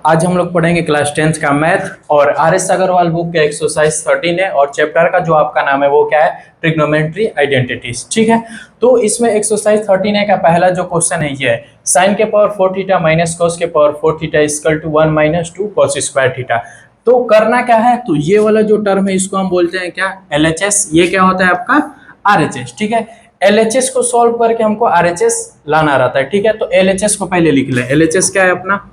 आज हम लोग पढ़ेंगे क्लास 10th का मैथ और आर.एस. अग्रवाल बुक का एक्सरसाइज 13 है और चैप्टर का जो आपका नाम है वो क्या है, ट्रिग्नोमेट्री आइडेंटिटीज। ठीक है, तो इसमें एक्सरसाइज 13 का पहला जो क्वेश्चन है ये है साइन के पावर 4 थीटा माइनस कॉस के power 4 theta equal to 1 minus 2 cos square theta. तो करना क्या है, तो ये वाला जो टर्म है इसको हम बोलते हैं क्या, LHS। ये क्या होता है आपका RHS। ठीक है, LHS को सॉल्व करके हमको RHS लाना रहता है। ठीक है, तो LHS को पहले लिख लें। LHS क्या है अपना,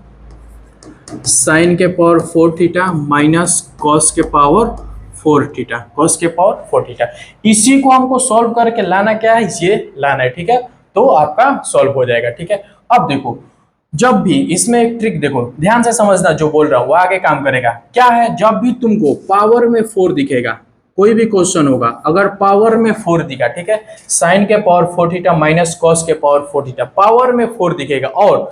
साइन के पावर 4 थीटा माइनस कॉस के पावर 4 थीटा, कॉस के पावर 4 थीटा। इसी को हमको सॉल्व करके लाना क्या है, ये लाना है। ठीक है, तो आपका सॉल्व हो जाएगा। ठीक है, अब देखो जब भी इसमें एक ट्रिक देखो, ध्यान से समझना, जो बोल रहा हूं वो आगे काम करेगा। क्या है, जब भी तुमको पावर में 4 दिखेगा, कोई भी क्वेश्चन होगा अगर पावर में 4 दिखा, ठीक है, साइन के पावर 4 थीटा माइनस कॉस के पावर 4 थीटा, पावर में 4 दिखेगा और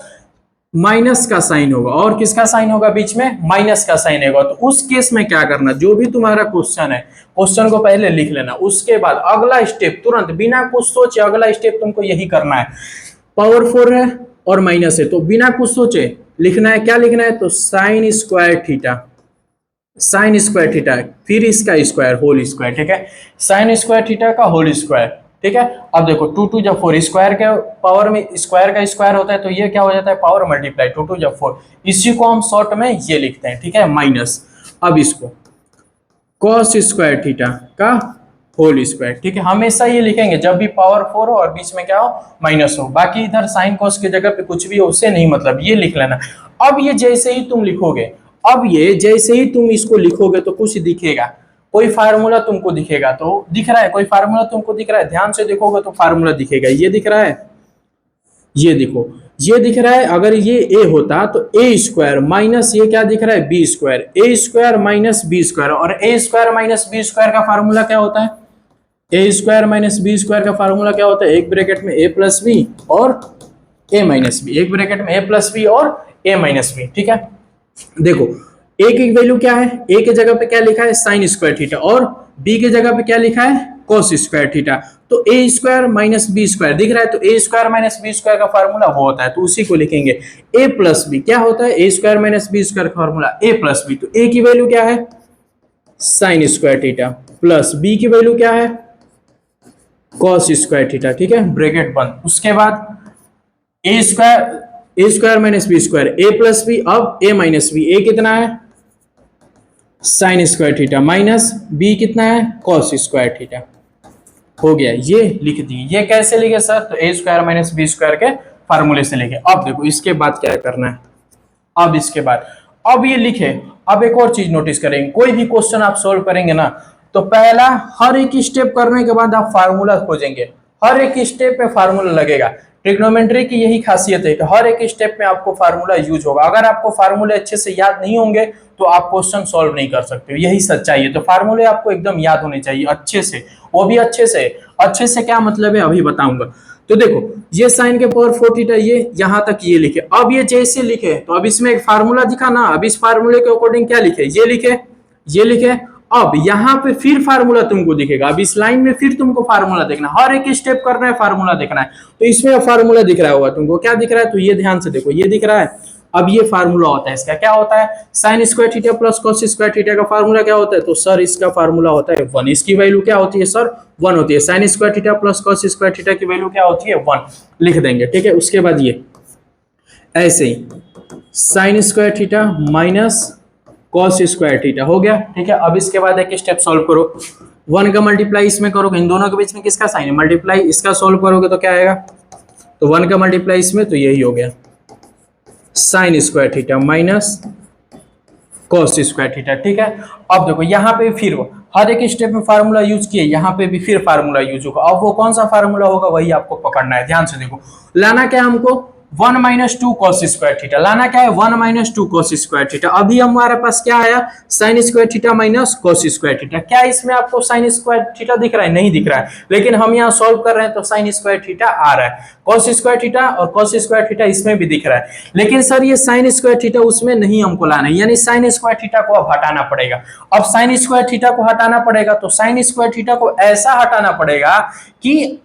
माइनस का साइन होगा, और किसका साइन होगा बीच में, माइनस का साइन होगा, तो उस केस में क्या करना, जो भी तुम्हारा क्वेश्चन है क्वेश्चन को पहले लिख लेना। उसके बाद अगला स्टेप तुरंत बिना कुछ सोचे, अगला स्टेप तुमको यही करना है। पावर 4 है और माइनस है तो बिना कुछ सोचे लिखना है। क्या लिखना है, तो sine square theta, sine square theta, फिर इसका स्क्वायर होल स्क्वायर। ठीक है, साइन स्क्वायर थीटा का होल स्क्वायर। ठीक है, अब देखो 2 2 जब 4, स्क्वायर के पावर में स्क्वायर का स्क्वायर होता है तो ये क्या हो जाता है, पावर मल्टीप्लाई 2 2 जब 4। इसी को हम शॉर्ट में ये लिखते हैं। ठीक है, माइनस, अब इसको कॉस स्क्वायर थीटा का होल स्क्वायर। ठीक है, हमेशा ये लिखेंगे जब भी पावर 4 हो और बीच में क्या हो, माइनस हो। बाकी इधर साइन कॉस की जगह पे कुछ भी हो उससे नहीं मतलब, ये लिख लेना। अब ये जैसे ही तुम लिखोगे, अब ये जैसे ही तुम इसको लिखोगे तो कुछ दिखेगा, कोई फार्मूला तुमको दिखेगा, तो दिख रहा है कोई फार्मूला तुमको दिख रहा है, ध्यान से देखोगे तो फार्मूला दिखेगा। ये दिख रहा है, ये देखो ये दिख रहा है। अगर ये a होता तो a स्क्वायर माइनस ये क्या दिख रहा है, b square, a square minus b square. और a square minus b square का फार्मूला क्या होता है, a square minus b square का फार्मूला क्या होता है, एक ब्रैकेट में a प्लस बी और a माइनस बी, एक ब्रैकेट में a प्लस बी और a माइनस बी। ठीक है, देखो a की वैल्यू क्या है, a के जगह पे क्या लिखा है, साइन स्क्वायर थीटा, और b के जगह पे क्या लिखा है, कॉस स्क्वायर थीटा। तो a square minus B square दिख रहा है, तो a square minus B square का फार्मूला वो होता है, तो उसी को लिखेंगे। a प्लस बी क्या होता है, a square minus B square का फार्मूला a प्लस बी, तो a की वैल्यू क्या है, sine square theta, plus b की वैल्यू क्या है, कॉस स्क्वायर थीटा। ठीक है, ब्रैकेट बंद। उसके बाद a square minus B square, a plus B, अब a माइनस बी, a कितना है, sine square theta, minus b कितना है, कॉस स्क्वायर थीटा। हो गया, ये लिख दिए। ये कैसे लिखे सर, तो a square minus B square के फार्मूले से लिखे। अब देखो इसके बाद क्या करना है, अब इसके बाद अब ये लिखे। अब एक और चीज नोटिस करेंगे, कोई भी क्वेश्चन आप सोल्व करेंगे ना, तो पहला हर एक स्टेप करने के बाद आप फार्मूला खोजेंगे, हर एक स्टेप में फार्मूला लगेगा। ट्रिग्नोमेट्री की यही खासियत है कि हर एक स्टेप में आपको फार्मूला यूज होगा। अगर आपको फार्मूले अच्छे से याद नहीं होंगे तो आप क्वेश्चन सॉल्व नहीं कर सकते, यही सच्चाई है। तो फार्मूले आपको एकदम याद होने चाहिए अच्छे से, वो भी अच्छे से। अच्छे से क्या मतलब है अभी बताऊंगा। तो देखो ये साइन के पावर 4 थीटा, ये यहां तक ये लिखे। अब ये जैसे लिखे तो अब इसमें एक फार्मूला दिखा ना, अब इस फार्मूले के अकॉर्डिंग क्या लिखे, ये लिखे, ये लिखे। अब यहाँ पे फिर फार्मूला तुमको दिखेगा, अब इस लाइन में फिर तुमको फार्मूला देखना, हर एक स्टेप करना है, फार्मूला देखना है। तो इसमें फार्मूला दिख रहा होगा तुमको, क्या दिख रहा है, तो ये ध्यान से देखो, ये दिख रहा है। अब ये फार्मूला होता है इसका, क्या होता है, sine square theta plus cos square theta का फार्मूला क्या होता है, तो सर इसका फार्मूला होता है 1। इसकी वैल्यू क्या होती है सर, 1 होती है। Sine square theta plus cos square theta की वैल्यू क्या होती है, 1 लिख देंगे। ठीक है, उसके बाद ये ऐसे ही sine square theta minus cos square theta हो गया। ठीक है, अब इसके बाद एक स्टेप सॉल्व करो, 1 का मल्टीप्लाई इसमें करोगे, इन दोनों के बीच में किसका साइन है, मल्टीप्लाई, इसका सॉल्व करोगे तो क्या आएगा, तो 1 का मल्टीप्लाई इसमें, तो यही हो गया sign square theta minus cos square theta. ठीक है, अब देखो यहाँ पे फिर हर एक स्टेप में फार्मूला यूज किए, यहाँ पे भी फिर फार्मूला यूज होगा। अब वो कौन सा फार्मूला होगा वही आपको पकड़ना है। ध्यान से देखो, लाना क्या है हमको, 1 माइनस 2 कॉस स्क्वायर थीटा, लाना क्या है, 1 माइनस 2 कॉस स्क्वायर थीटा। अभी हमारे पास क्या आया, sign square theta minus cos square theta. क्या इसमें आपको साइन स्क्वायर थीटा दिख रहा है, नहीं दिख रहा है, लेकिन हम यहाँ सॉल्व कर रहे हैं तो साइन स्क्वायर थीटा आ रहा है। कॉस स्क्वायर थीटा और कॉस स्क्वायर थीटा इसमें भी दिख रहा है, लेकिन सर ये साइन स्क्वायर थीटा उसमें नहीं हमको लाना है, यानी साइन स्क्वायर थीटा को अब हटाना पड़ेगा। अब साइन स्क्वायर थीटा को हटाना पड़ेगा तो साइन स्क्वायर थीटा को ऐसा हटाना पड़ेगा कि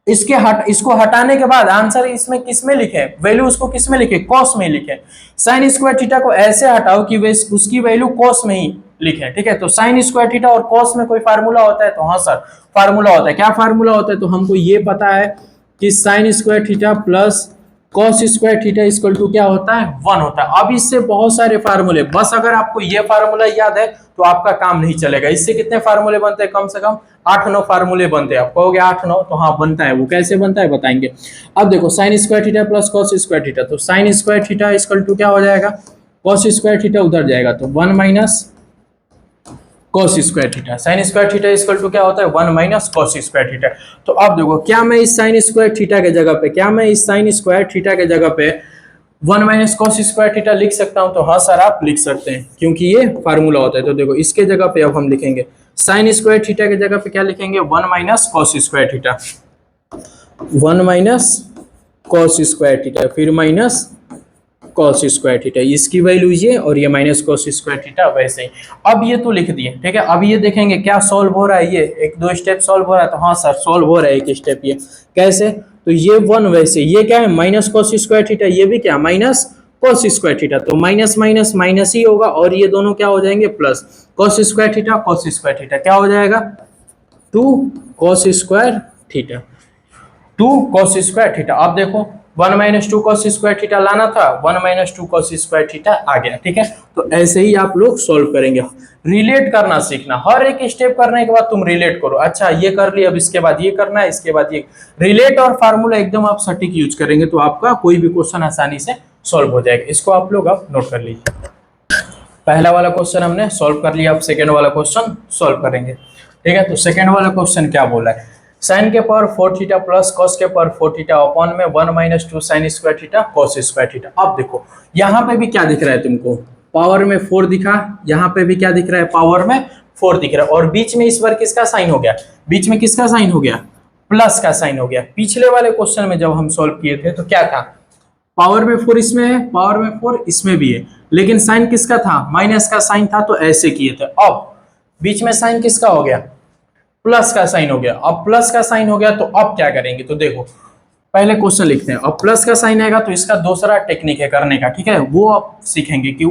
इसको हटाने के बाद आंसर इसमें किस में लिखे, वैल्यू उसको किस में लिखे, कॉस में लिखे। साइन स्क्वायर थीटा को ऐसे हटाओ कि वे उसकी वैल्यू कॉस में ही लिखे, ठीक है। तो साइन स्क्वायर थीटा और कॉस में कोई फार्मूला होता है, तो हाँ सर फार्मूला होता है। क्या फार्मूला होता है, तो हमको ये पता है कि sine square theta plus cos square theta equal to क्या होता है, 1 होता है। अब इससे बहुत सारे फार्मूले, बस अगर आपको ये फार्मूला याद है तो आपका काम नहीं चलेगा। इससे कितने फार्मूले बनते हैं, कम से कम 8-9 फार्मूले बनते हैं। आप कहोगे 8-9, तो हाँ बनता है। वो कैसे बनता है बताएंगे। अब देखो sine square theta plus cos square theta, तो sine square theta equal to क्या हो जाएगा, कॉस स्क्वायर थीटा उधर जाएगा तो 1 minus cos square theta. Sine square theta equal to क्या होता है, 1 माइनस कॉस स्क्वायर थीटा। तो अब देखो, क्या मैं इस साइन स्क्वायर थीटा के जगह पे, क्या मैं इस साइन स्क्वायर थीटा के जगह पे 1 माइनस कॉस स्क्वायर थीटा लिख सकता हूं, तो हाँ सर आप लिख सकते हैं, क्योंकि ये फार्मूला होता है। तो देखो इसके जगह पे अब हम लिखेंगे साइन स्क्वायर थीटा के जगह पे क्या लिखेंगे, 1 minus cos square theta, 1 minus cos square theta, फिर माइनस कॉस स्क्वायर थीटा, इसकी वैल्यू ये और ये माइनस कॉस स्क्वायर थीटा वैसे ही। अब ये तो लिख दिए, ठीक है। अब ये देखेंगे क्या सॉल्व हो रहा है, ये 1-2 स्टेप सॉल्व हो रहा है, तो हाँ सर सॉल्व हो रहा है एक स्टेप। ये कैसे, तो ये 1 वैसे, ये क्या है माइनस कॉस स्क्वायर थीटा, ये भी क्या माइनस कॉस स्क्वायर थीटा, तो माइनस माइनस माइनस ही होगा और ये दोनों क्या हो जाएंगे plus. Cos square theta cos square theta क्या हो जाएगा, 2 cos square theta, 2 cos square theta. अब देखो 1 माइनस 2 कॉस स्क्वायर थीटा लाना था, 1 माइनस 2 कॉस स्क्वायर थीटा आ गया, ठीक है। तो ऐसे ही आप लोग सॉल्व करेंगे। रिलेट करना सीखना, हर एक स्टेप करने के बाद तुम रिलेट करो। अच्छा ये कर लिया, अब इसके बाद ये करना है, इसके बाद ये। रिलेट और फार्मूला एकदम आप सटीक यूज करेंगे तो आपका कोई भी क्वेश्चन आसानी से सॉल्व हो जाएगा। इसको आप लोग अब नोट कर लीजिए। पहला वाला क्वेश्चन हमने सॉल्व कर लिया, अब सेकेंड वाला क्वेश्चन सॉल्व करेंगे, ठीक है। तो सेकेंड वाला क्वेश्चन क्या बोला है, साइन के पावर 4 थीटा प्लस कॉस के पावर 4 थीटा अपॉन में 1 minus 2 sign square theta cos square theta. अब देखो यहाँ पे भी क्या दिख रहा है तुमको, पावर में 4 दिखा, यहाँ पे भी क्या दिख रहा है, पावर में 4 दिख रहा है, और बीच में इस बार किसका साइन हो गया, बीच में किसका साइन हो गया, प्लस का साइन हो गया। पिछले वाले क्वेश्चन में जब हम सॉल्व किए थे तो क्या था, पावर में 4 इसमें है, पावर में 4 इसमें भी है, लेकिन साइन किसका था, माइनस का साइन था, तो ऐसे किए थे। अब बीच में साइन किसका हो गया, प्लस का साइन हो गया। अब प्लस का साइन हो गया तो अब क्या करेंगे, तो देखो पहले क्वेश्चन लिखते हैं। अब प्लस का साइन आएगा तो इसका दूसरा टेक्निक है करने का, ठीक है, वो आप सीखेंगे कि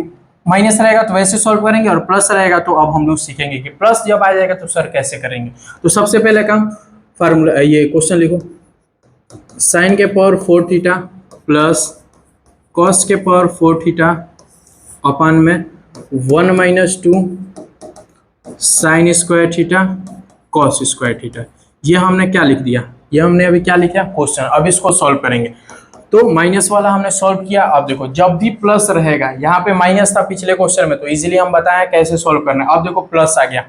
माइनस रहेगा तो वैसे सॉल्व करेंगे, और प्लस रहेगा तो अब हम लोग सीखेंगे कि प्लस जब आ जाएगा तो सर कैसे करेंगे। तो सबसे पहले काम फार्मूला, ये क्वेश्चन लिखो, साइन के पावर 4 थीटा प्लस कॉस के पावर 4 थीटा अपान में 1 minus 2 sign square theta cos square theta. ये हमने क्या लिख दिया, ये हमने अभी क्या लिखा क्वेश्चन। अब इसको सॉल्व करेंगे। तो माइनस वाला हमने सॉल्व किया। अब देखो जब भी प्लस रहेगा, यहाँ पे माइनस था पिछले क्वेश्चन में, तो इजीली हम बताएं कैसे सॉल्व करना है। अब देखो प्लस आ गया,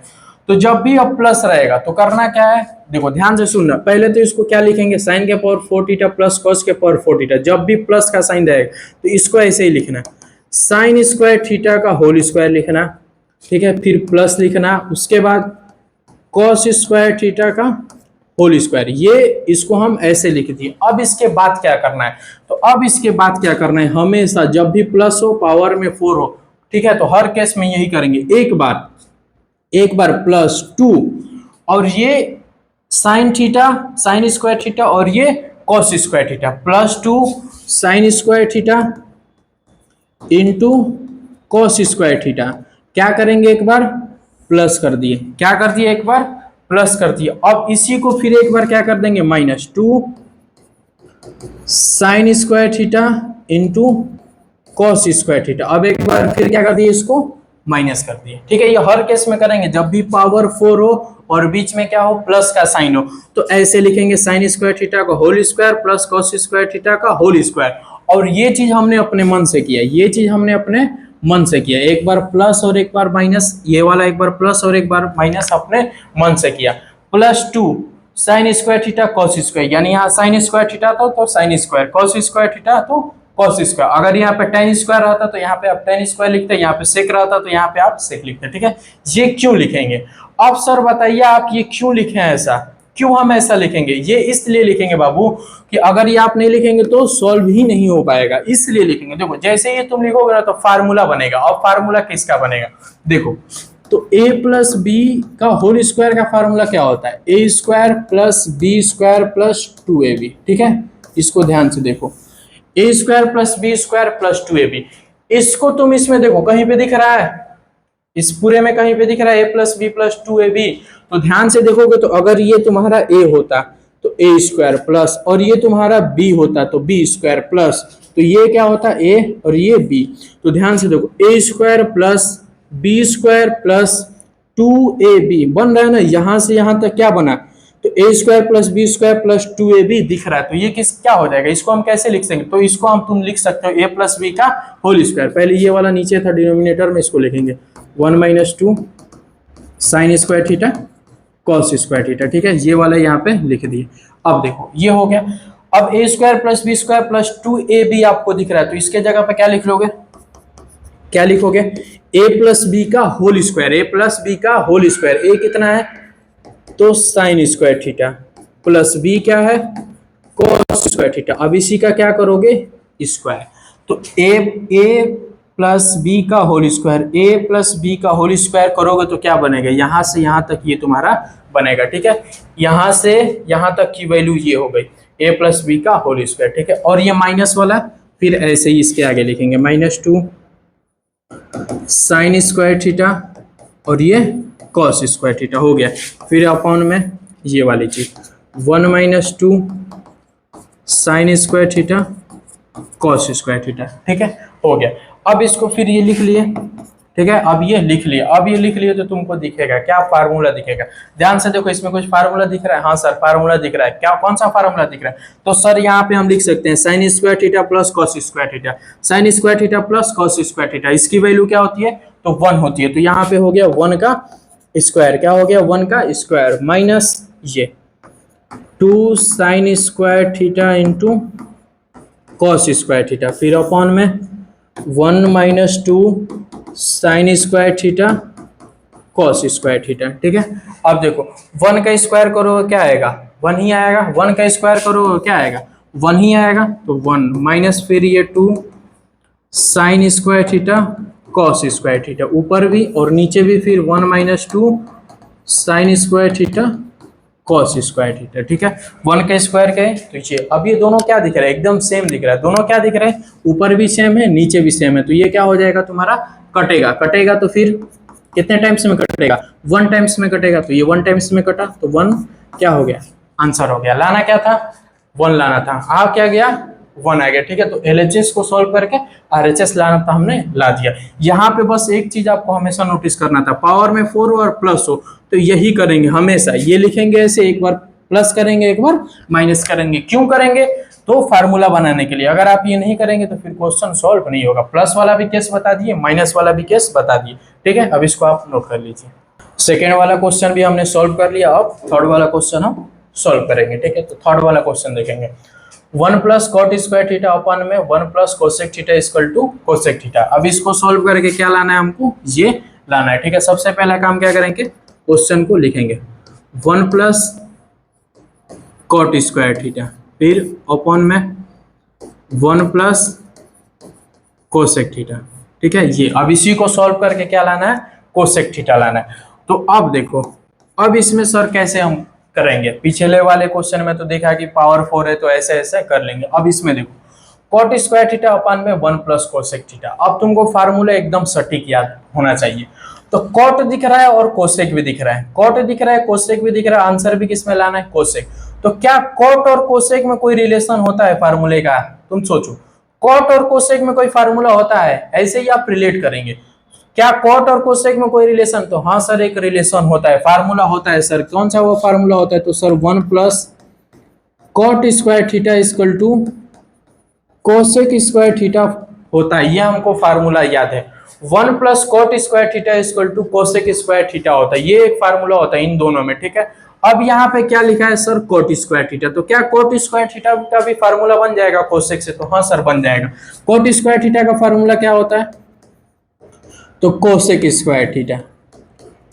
तो जब भी अब प्लस रहेगा तो करना क्या है, देखो ध्यान से सुनना। पहले तो इसको क्या लिखेंगे, साइन के पावर 4 थीटा प्लस कॉस के पावर 4 थीटा। जब भी प्लस का साइन रहेगा तो इसको ऐसे ही लिखना, साइन स्क्वायर थीटा का होल स्क्वायर लिखना, ठीक है, फिर प्लस लिखना, उसके बाद कॉस स्क्वायर थीटा का होल स्क्वायर। ये इसको हम ऐसे लिख दिए। अब इसके बाद क्या करना है, तो अब इसके बाद क्या करना है, हमेशा जब भी प्लस हो पावर में 4 हो, ठीक है, तो हर केस में यही करेंगे। एक बार प्लस 2 और ये sine theta sine square theta और ये cos square theta, plus 2 sign square theta into cos square theta. क्या करेंगे, एक बार प्लस कर दिए, क्या कर दिए, एक बार प्लस कर दिए। अब इसी को फिर एक बार क्या कर देंगे, minus 2 sign square theta into cos square theta. अब एक बार फिर क्या कर दिए, इसको माइनस कर दिए, ठीक है। ये हर केस में करेंगे जब भी पावर 4 हो और बीच में क्या हो, प्लस का साइन हो, तो ऐसे लिखेंगे साइन स्क्वायर थीटा का whole square plus cos square theta का होल स्क्वायर। और ये चीज हमने अपने मन से किया, ये चीज हमने अपने मन से किया। एक बार प्लस और एक बार माइनस, ये वाला एक बार प्लस और एक बार माइनस अपने मन से किया। Plus 2 sign square theta cos square, यानी यहाँ साइन स्क्वायर थीटा था तो sine square, cos square theta तो कॉस स्क्वायर। अगर यहाँ पे tan स्क्वायर रहता तो यहाँ पे आप tan स्क्वायर लिखते, यहाँ पे सेक रहता तो यहाँ पे आप सेक लिखते, ठीक है। ये क्यों लिखेंगे, अब सर बताइए आप ये क्यों लिखे हैं, ऐसा क्यों हम ऐसा लिखेंगे। ये इसलिए लिखेंगे बाबू कि अगर ये आप नहीं लिखेंगे तो सॉल्व ही नहीं हो पाएगा, इसलिए लिखेंगे। देखो जैसे ये तुम लिखोगे ना तो फार्मूला बनेगा। और फार्मूला किसका बनेगा, देखो तो a प्लस बी का होल स्क्वायर का फार्मूला क्या होता है, A square plus B square plus 2ab। ठीक है, इसको ध्यान से देखो, A square plus B square plus 2ab। इसको तुम इसमें देखो कहीं पे दिख रहा है, इस पूरे में कहीं पे दिख रहा है ए प्लस बी प्लस 2ab। तो ध्यान से देखोगे तो अगर ये तुम्हारा a होता तो ए स्क्वायर प्लस, और ये तुम्हारा b होता तो बी स्क्वायर प्लस, तो ये क्या होता a और ये b। तो ध्यान से देखो, A square plus B square plus 2ab बन रहा है ना, यहां से यहां तक क्या बना, तो A square plus B square plus 2ab दिख रहा है। तो ये किस क्या हो जाएगा, इसको हम कैसे लिख सकेंगे, तो इसको हम तुम लिख सकते हो ए प्लस बी का होल स्क्वायर। पहले ये वाला नीचे था डिनोमिनेटर में, इसको लिखेंगे 1 minus 2 sign square theta cos square theta. ठीक है, ये वाला यहाँ पे लिख दिए। अब देखो ये हो गया। अब A square plus B square plus 2ab आपको दिख रहा है, तो इसके जगह पे क्या लिख लोगे, क्या लिखोगे, ए प्लस बी का whole square, A plus B का होल स्क्वायर। ए कितना है, तो sine square theta plus B क्या है, कॉस स्क्वायर थीटा। अब इसी का क्या करोगे, स्क्वायर। तो ए प्लस बी का whole square, A plus B का होल स्क्वायर करोगे तो क्या बनेगा, यहां से यहां तक ये तुम्हारा बनेगा। ठीक है, यहां से यहां तक की वैल्यू ये हो गई ए प्लस बी का होल स्क्वायर। ठीक है, और ये माइनस वाला फिर ऐसे ही इसके आगे लिखेंगे -2 साइन स्क्वायर थीटा और ये कॉस स्क्वायर थीटा हो गया। फिर अपॉन में ये वाली चीज 1 - 2 sign square theta cos square theta. ठीक है, हो गया। अब इसको फिर ये लिख लिए। ठीक है, अब ये लिख लिए, अब ये लिख लिए तो तुमको दिखेगा क्या, फार्मूला दिखेगा। ध्यान से देखो, इसमें कुछ फार्मूला दिख रहा है, हाँ सर फार्मूला दिख रहा है। क्या, कौन सा फार्मूला दिख रहा है, तो सर यहाँ पे हम लिख सकते हैं sign square theta plus cos square theta, sine square theta plus cos square theta. इसकी वैल्यू क्या होती है, तो 1 होती है। तो यहाँ पे हो गया 1 का स्क्वायर, क्या हो गया 1 का स्क्वायर माइनस ये 2 sign square theta into cos square theta, फिर अपॉन में 1 - 2 sign square theta cos square theta. ठीक है, अब देखो 1 का स्क्वायर करो क्या आएगा, 1 ही आएगा। 1 का स्क्वायर करो क्या आएगा, 1 ही आएगा। तो 1 माइनस फिर ये 2 sign square theta cos square theta, ऊपर भी और नीचे भी फिर 1 - 2 sign square theta cos square theta. ठीक है, 1 का स्क्वायर का है तो ये, अब ये दोनों क्या दिख रहा है, एकदम सेम दिख रहा है। दोनों क्या दिख रहे हैं, ऊपर भी सेम है नीचे भी सेम है। तो ये क्या हो जाएगा तुम्हारा, कटेगा। कटेगा तो फिर कितने टाइम्स में कटेगा, 1 टाइम्स में कटेगा। तो ये 1 टाइम्स में कटा तो 1 क्या हो गया, आंसर हो गया। लाना क्या था, 1 लाना था, आ क्या गया 1 आ गया। ठीक है, तो LHS को सॉल्व करके RHS लाना था, हमने ला दिया। यहाँ पे बस एक चीज आपको हमेशा नोटिस करना था, पावर में 4 और प्लस हो तो यही करेंगे हमेशा, ये लिखेंगे ऐसे, एक बार प्लस करेंगे एक बार माइनस करेंगे। क्यों करेंगे, तो फार्मूला बनाने के लिए। अगर आप ये नहीं करेंगे तो फिर क्वेश्चन सॉल्व नहीं होगा। प्लस वाला भी केस बता दिए, माइनस वाला भी केस बता दिए। ठीक है, अब इसको आप नोट कर लीजिए। सेकेंड वाला क्वेश्चन भी हमने सॉल्व कर लिया, अब थर्ड वाला क्वेश्चन हम सॉल्व करेंगे। ठीक है, तो थर्ड वाला क्वेश्चन देखेंगे, 1 प्लस कॉट स्क्वायर थीटा अपन में 1 plus cosec theta equal to cosec theta. अब इसको सॉल्व करके क्या लाना है हमको, ये लाना है। ठीक है, सबसे पहला काम क्या करेंगे, क्वेश्चन को लिखेंगे 1 प्लस कॉट स्क्वायर थीटा, फिर अपॉन में 1 प्लस कोसेक थीटा। ठीक है, ये अब इसी को सॉल्व करके क्या लाना है, कोसेक थीटा लाना है। तो अब देखो, अब इसमें सर कैसे हम करेंगे, पिछले वाले क्वेश्चन में तो देखा कि पावर 4 है तो ऐसे ऐसे कर लेंगे। अब इसमें देखो कॉट स्क्वायर थीटा अपन में 1 प्लस कोसेक थीटा। अब तुमको फार्मूला एकदम सटीक याद होना चाहिए। तो कॉट दिख रहा है और कोसेक भी दिख रहा है, कॉट दिख रहा है कोसेक भी दिख रहा है, आंसर भी किसमें लाना है, कोसेक। तो क्या कॉट और कोसेक में कोई रिलेशन होता है फार्मूले का, तुम सोचो, कॉट और कोसेक में कोई फार्मूला होता है, ऐसे ही आप रिलेट करेंगे। क्या कॉट और कोसेक में कोई रिलेशन, तो हाँ सर एक रिलेशन होता है, फार्मूला होता है। सर कौन सा वो फार्मूला होता है, तो sir 1 plus cot square theta equal to cosec square theta होता है। ये हमको फार्मूला याद है, 1 plus cot square theta equal to cosec square theta होता है। ये एक फार्मूला होता है इन दोनों में। ठीक है, अब यहाँ पे क्या लिखा है सर, कोट स्क्वायर थीटा। तो क्या कोट स्क्वायर थीटा का भी फार्मूला बन जाएगा कोसेक से, तो हाँ सर बन जाएगा। कोट स्क्वायर थीटा का फार्मूला क्या होता है, तो कोसेक स्क्वायर थीटा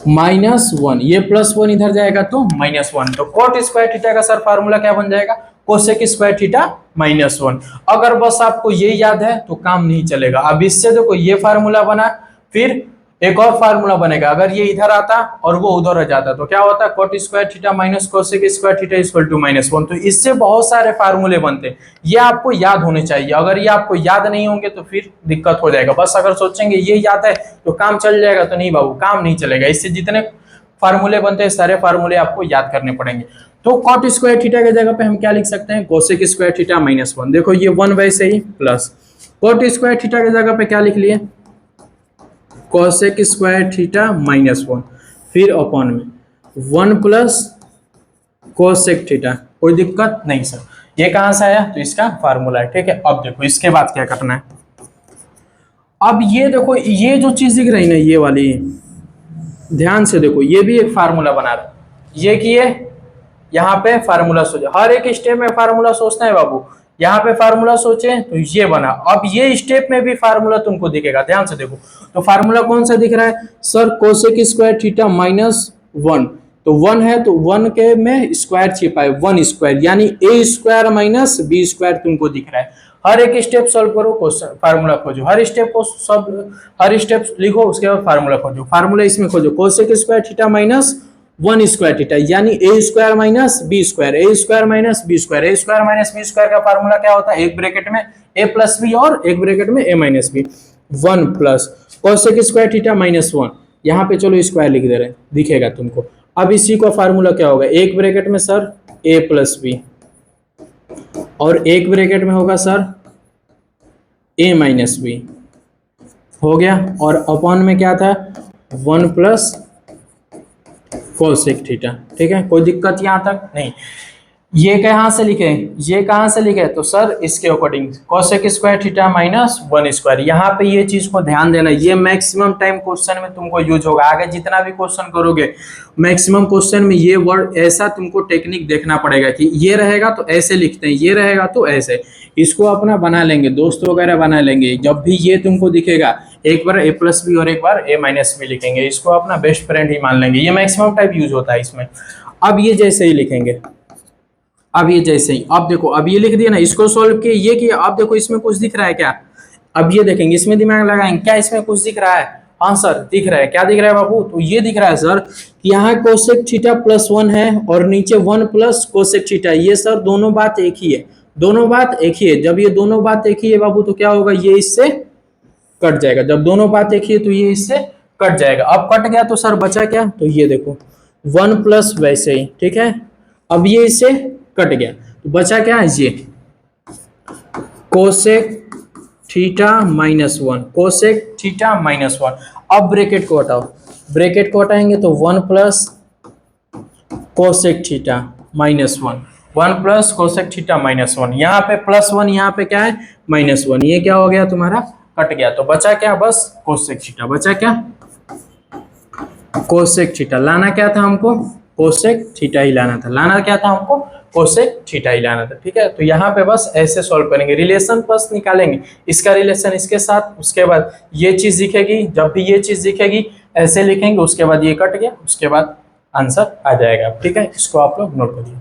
-1, ये +1 इधर जाएगा तो -1। तो कोट स्क्वायर थीटा का सर फार्मूला क्या बन जाएगा, कोसेक स्क्वायर थीटा -1। अगर बस आपको ये याद है तो काम नहीं चलेगा। अब इससे देखो ये फार्मूला बना, फिर एक और फार्मूला बनेगा, अगर ये इधर आता और वो उधर रह जाता तो क्या होता, cot square theta minus cosec square theta equal to -1। तो इससे बहुत सारे फार्मूले बनते, ये आपको याद होने चाहिए। अगर ये आपको याद नहीं होंगे तो फिर दिक्कत हो जाएगा। बस अगर सोचेंगे ये याद है तो काम चल जाएगा, तो नहीं बाबू, काम नहीं चलेगा। इससे जितने फार्मूले बनते हैं सारे फार्मूले आपको याद करने पड़ेंगे। तो कॉट स्क्वायर थीटा की जगह पे हम क्या लिख सकते हैं, कोसेक स्क्वायर थीटा -1। देखो ये 1 वैसे ही प्लस कॉट स्क्वायर थीटा की जगह पे क्या लिख लिए, कोसेक स्क्वायर थीटा -1, फिर अपॉन में 1 प्लस कोसेक थीटा। कोई दिक्कत नहीं सर, ये कहां से आया, तो इसका फार्मूला है, ठीक है। अब देखो इसके बाद क्या करना है, अब ये देखो ये जो चीज दिख रही ना ये वाली, ध्यान से देखो, ये भी एक फार्मूला बना रहा है, ये किए यहाँ पे फार्मूला सोचे, हर एक स्टेप में फार्मूला सोचना है बाबू। यहाँ पे फार्मूला सोचे तो ये बना, अब ये स्टेप में भी फार्मूला तुमको दिखेगा, ध्यान से देखो। तो फार्मूला कौन सा दिख रहा है सर, कोसेक स्क्वायर थीटा -1। तो 1 है तो 1 के में स्क्वायर छिपा है, 1 स्क्वायर, यानी a square minus b square तुमको दिख रहा है। हर एक स्टेप सॉल्व करो, क्वेश्चन फार्मूला खोजो, हर स्टेप को सब, हर स्टेप लिखो, उसके बाद फार्मूला खोजो। फार्मूला इसमें खोजो, cosec square theta -1 square theta, यानी a square minus b square, a square minus b square. a square minus b square का फार्मूला क्या होता है, एक ब्रैकेट में a प्लस b और एक ब्रैकेट में a minus b। 1 plus cosec square theta -1, यहाँ पे चलो स्क्वायर लिख दे रहे हैं, दिखेगा तुमको। अब इसी का फार्मूला क्या होगा, एक ब्रैकेट में सर a प्लस b और एक ब्रैकेट में होगा सर a माइनस b, हो गया। और अपॉन में क्या था, 1 प्लस कोसेक थीटा, ठीक है। कोई दिक्कत यहाँ तक नहीं। ये कहाँ से लिखे, ये कहाँ से लिखे, तो सर इसके according cosec square theta -1 square. यहाँ पे ये चीज को ध्यान देना, ये मैक्सिमम टाइम क्वेश्चन में तुमको यूज होगा। आगे जितना भी क्वेश्चन करोगे मैक्सिमम क्वेश्चन में ये वर्ड, ऐसा तुमको टेक्निक देखना पड़ेगा कि ये रहेगा तो ऐसे लिखते हैं, ये रहेगा तो ऐसे। इसको अपना बना लेंगे, दोस्त वगैरह बना लेंगे। जब भी ये तुमको दिखेगा एक बार a प्लस बी और एक बार a माइनस बी लिखेंगे, इसको अपना बेस्ट फ्रेंड ही मान लेंगे। ये मैक्सिमम टाइप यूज होता है इसमें। अब ये जैसे ही लिखेंगे, अब ये जैसे ही, अब देखो अब ये लिख दिया ना, इसको सोल्व किए, ये किया। अब देखो इसमें कुछ दिख रहा है क्या, अब ये देखेंगे, इसमें दिमाग लगाएंगे, क्या इसमें कुछ दिख रहा है, हाँ सर दिख रहा है। क्या दिख रहा है बाबू, तो ये दिख रहा है सर कि यहाँ कोसेक थीटा +1 है और नीचे 1 प्लस कोसेक थीटा। ये सर दोनों बात एक ही है, दोनों बात एक ही है। जब ये दोनों बात एक ही है बाबू तो क्या होगा, ये इससे कट जाएगा। जब दोनों बात एक ही है तो ये इससे कट जाएगा। अब कट गया तो सर बचा क्या, तो ये देखो 1 प्लस वैसे ही, ठीक है। अब ये इससे कट गया तो बचा क्या है, ये कोसेक थीटा -1, कोसेक थीटा -1। अब ब्रैकेट को हटाओ, ब्रैकेट को हटाएंगे तो 1 plus cosec theta -1, 1 plus cosec theta -1। यहाँ पे +1, यहाँ पे क्या है -1। ये क्या हो गया तुम्हारा, कट गया। तो बचा क्या, बस कोसेक थीटा बचा। क्या, कोसेक थीटा लाना क्या था हमको, कोसेक थीटा ही लाना था। लाना क्या था हमको, कोसेक थीटा ही लाना था, ठीक है। तो यहाँ पे बस ऐसे सॉल्व करेंगे, रिलेशन बस निकालेंगे, इसका रिलेशन इसके साथ। उसके बाद ये चीज दिखेगी, जब भी ये चीज दिखेगी ऐसे लिखेंगे, उसके बाद ये कट गया, उसके बाद आंसर आ जाएगा, ठीक है। इसको आप लोग नोट करिए।